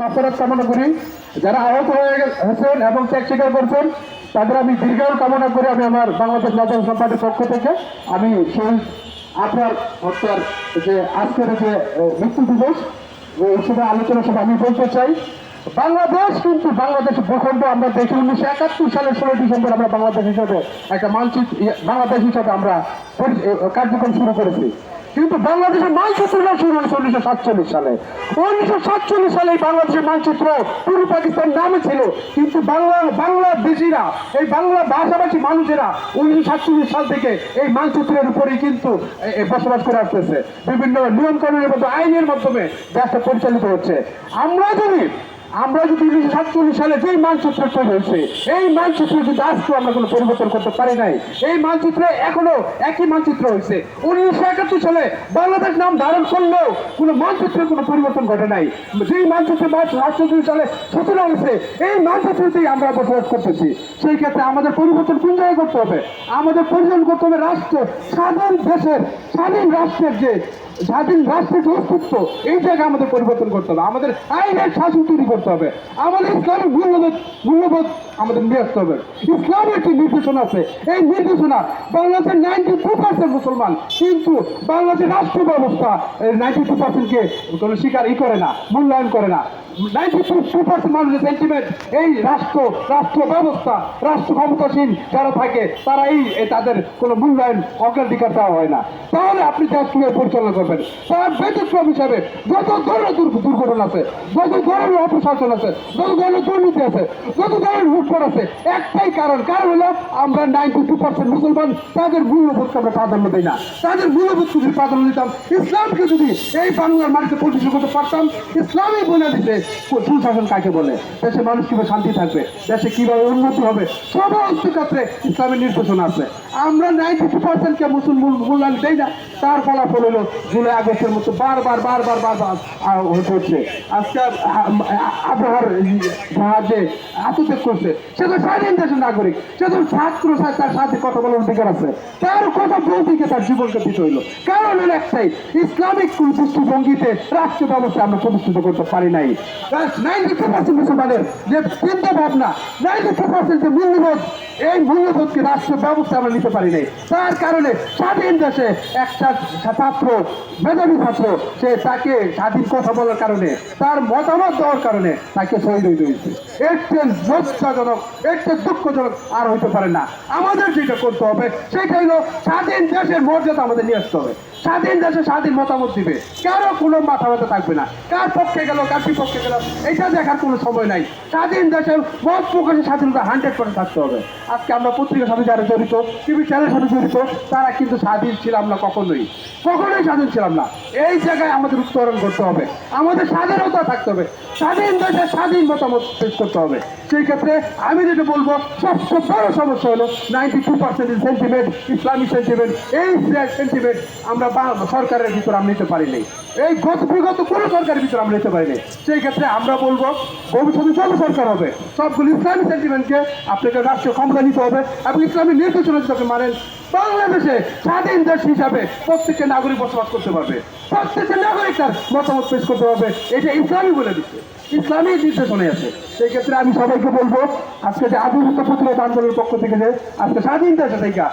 মাফরত কামনা করি। যারা আহত হয়েছেন এবং ত্যাগ স্বীকার করছেন তাদের আমি দীর্ঘায়ু কামনা করি। আমি আমার বাংলাদেশ জাতীয় পার্টির পক্ষ থেকে আমি সেই আপনার হত্যার যে আজকের যে মৃত্যু দিবস এই সময় আলোচনা সভা আমি বলতে চাই, বাংলাদেশ কিন্তু বাংলাদেশ ভূখণ্ড আমরা দেখি 1971 সালের 16 ডিসেম্বর আমরা বাংলাদেশ হিসাবে একটা মানচিত্র বাংলাদেশ হিসাবে আমরা কার্যক্রম শুরু করেছি। কিন্তু বাংলাদেশের মানচিত্রটা শুরু হয়েছে 1947 সালে। 1947 সালে বাংলাদেশের মানচিত্র পূর্ব পাকিস্তান নামে ছিল, কিন্তু বাংলাদেশিরা এই বাংলা ভাষাভাষী মানুষেরা 1947 সাল থেকে এই মানচিত্রের উপরেই কিন্তু বসবাস করে আসতেছে। বিভিন্ন নিয়ম কানুনের মধ্যে আইনের মাধ্যমে দেশটা পরিচালিত হচ্ছে। আমরা যদি 1947 সালে যে মানচিত্র তৈরি হয়েছে এই মানচিত্র যদি আজকে আমরা কোনো পরিবর্তন করতে পারি নাই। এই মানচিত্রে এখনো একই মানচিত্র হয়েছে। 1971 সালে বাংলাদেশ নাম ধারণ করলেও কোনো মানচিত্রের কোনো পরিবর্তন ঘটে নাই। যেই মানচিত্রে 1948 সালে সূচনা হয়েছে এই মানচিত্রতেই আমরা বসবাস করতেছি। সেই ক্ষেত্রে আমাদের পরিবর্তন কোন জায়গায় করতে হবে? আমাদের পরিবর্তন করতে হবে রাষ্ট্র, স্বাধীন রাষ্ট্রের যে অস্তিত্ব এই জায়গায় আমাদের পরিবর্তন করতে হবে। আমাদের আইনের শাসন তৈরি করতে হবে। আমাদের ইসলামিক মূল্যবোধ আমাদের নিয়ে আসতে হবে। ইসলামের একটি নির্দেশনা আছে, এই নির্দেশনা বাংলাদেশের 92% মুসলমান, কিন্তু বাংলাদেশের রাষ্ট্র ব্যবস্থা 92%কে কোনো করে না, মূল্যায়ন করে না। 92% মানুষের সেন্টিমেন্ট এই রাষ্ট্র ব্যবস্থা, রাষ্ট্র ক্ষমতাসীন যারা থাকে তারা তাদের কোনো মূল্যায়ন অগ্রাধিকার দেওয়া হয় না। তাহলে আপনি দেশ কিভাবে পরিচালনা করবেন? তার ব্যতিক্রম হিসাবে যত ধরনের দুর্ঘটনা আছে, যত ধরনের অপশাসন আছে, যত ধরনের দুর্নীতি আছে, যত ধরনের লুটপাট আছে, একটাই কারণ হলো আমরা 92% মুসলমান তাদের মূল্যবোধকে আমরা প্রাধান্য দিই না। তাদের মূল্যবোধকে যদি প্রাধান্য দিতাম, ইসলামকে যদি এই বাংলার মাটিতে প্রতিষ্ঠা করতে পারতাম, ইসলামই বলে দিতে সুশাসন কাকে বলে, দেশে মানুষ কিভাবে শান্তি থাকবে, দেশে কিভাবে উন্নতি হবে, সমস্ত ক্ষেত্রে ইসলামের নির্দেশনা আছে। আমরা 92%কে মুসলমান মূল্যায়ন দেই না। তার ফলাফল হলো জুলাই আগস্টের মতো বারবার হচ্ছে। আজকে আবহাওয়ার জাহাজে আত্মত্যাগ করছে, সে তো স্বাধীন দেশের নাগরিক, সে তো ছাত্র তার সাথে কথা বলার অধিকার আছে, তার কথা বলতে গিয়ে তার জীবনকে দিতে হইলো। কারণ হলো একটাই, ইসলামিক দৃষ্টিভঙ্গিতে রাষ্ট্র ব্যবস্থা আমরা প্রতিষ্ঠিত করতে পারি নাই। 92% মুসলমানের যে চিন্তা ভাবনা, 92% যে মূল্যবোধ, এই মূল্যবোধকে রাষ্ট্র ব্যবস্থা আমরা নিতে পারি নাই। তার কারণে স্বাধীন দেশে একটা মেধাবী ছাত্র তাকে স্বাধীন কথা বলার কারণে, তার মতামত দেওয়ার কারণে তাকে শহীদ হইতে হয়েছে। এর চেয়ে লজ্জাজনক, এর চেয়ে দুঃখজনক আর হইতে পারে না। আমাদের যেটা করতে হবে সেটা হলো স্বাধীন দেশের মর্যাদা আমাদের নিয়ে আসতে হবে। স্বাধীন দেশে স্বাধীন মতামত দিবে, কারো কোনো মাথা ব্যথা থাকবে না। কার পক্ষে গেল কার বিপক্ষে গেল এটা দেখার কোনো সময় নাই। স্বাধীন দেশের মত প্রকাশের স্বাধীনতা 100% থাকতে হবে। আজকে আমরা পত্রিকার সাথে যারা জড়িত, টিভি চ্যানেলের সাথে জড়িত, তারা কিন্তু স্বাধীন ছিলাম না, কখনোই স্বাধীন ছিলাম না। এই জায়গায় আমাদের উত্তরণ করতে হবে, আমাদের স্বাধীনতা থাকতে হবে, স্বাধীন দেশে স্বাধীন মতামত পেশ করতে হবে। সেই ক্ষেত্রে আমি যেটা বলবো, সবচেয়ে বড় সমস্যা হলো 92% সেন্টিমেন্ট, ইসলামিক সেন্টিমেন্ট, এই সেন্টিমেন্ট আমরা সরকারের ভিতর আমরা নিতে পারিনি। এই বিগত কোনো সরকারের ভিতরে আমরা নিতে পারিনি। সেই ক্ষেত্রে আমরা বলবো, ভবিষ্যতে যত সরকার হবে সবগুলো ইসলামিক সেন্টিমেন্টকে আপনাকে রাষ্ট্রীয় ক্ষমতা নিতে হবে এবং ইসলামিক নির্দেশনা যদি আপনি মানেন, বাংলাদেশে স্বাধীন দেশ হিসাবে প্রত্যেকটা নাগরিক বসবাস করতে পারবে, প্রত্যেকটা নাগরিক তার মতামত পেশ করতে পারবে। এটা ইসলামই বলে দিচ্ছে, ইসলামী নির্দেশনায় আছে। সেই ক্ষেত্রে আমি সবাইকে বলবো, আজকে যে আধুনিক প্রতিরোধ আন্দোলনের পক্ষ থেকে যে আজকে স্বাধীন দেশে থেকে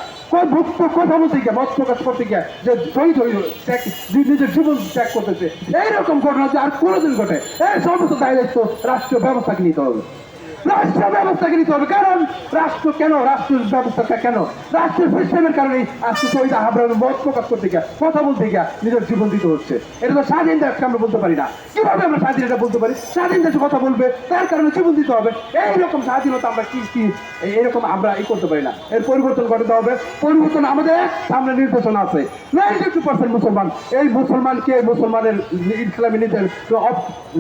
কথা বলতে গিয়ে, মত প্রকাশ করতে গিয়ে যে শহীদ নিজের জীবন ত্যাগ করতেছে, এইরকম ঘটনা যে আর কোনোদিন ঘটে, এই সমস্ত দায়িত্ব রাষ্ট্রীয় ব্যবস্থাকে নিতে হবে, রাষ্ট্র ব্যবস্থাকে নিতে হবে। কারণ রাষ্ট্র কেন, রাষ্ট্রের ব্যবস্থাটা কেন, রাষ্ট্রের সিস্টেমের কারণেই আজকে শহীদ আহ্বানের মত প্রকাশ করতে গিয়া, কথা বলতে গিয়া নিজের জীবন দিতে হচ্ছে। এটা তো স্বাধীন দেশকে আমরা বলতে পারি না। কিভাবে আমরা স্বাধীন এটা বলতে পারি? স্বাধীন দেশে কথা বলবে, তার কারণে জীবন দিতে হবে। এইরকম স্বাধীনতা আমরা কি এরকম আমরা করতে পারি না। এর পরিবর্তন ঘটাতে হবে। পরিবর্তন আমাদের সামনে নির্দেশনা আছে। 92% মুসলমান, এই মুসলমানের ইসলামী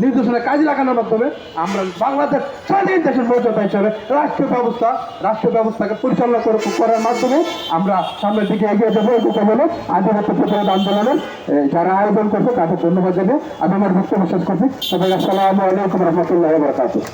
নির্দেশনা কাজে লাগানোর মাধ্যমে আমরা বাংলাদেশ স্বাধীন দেশের মর্যাদা হিসাবে রাষ্ট্র ব্যবস্থাকে পরিচালনা করার মাধ্যমে আমরা সামনের দিকে এগিয়ে যাবো। এই কথা হলো আধুনিক প্রতিরোধ আন্দোলনের যারা আয়োজন করছে তাদের ধন্যবাদ জানিয়ে আমি আমার বক্তব্য শেষ করছি। সবাই আসসালামু আলাইকুম রহমতুল্লাহ বারাকাতুহু।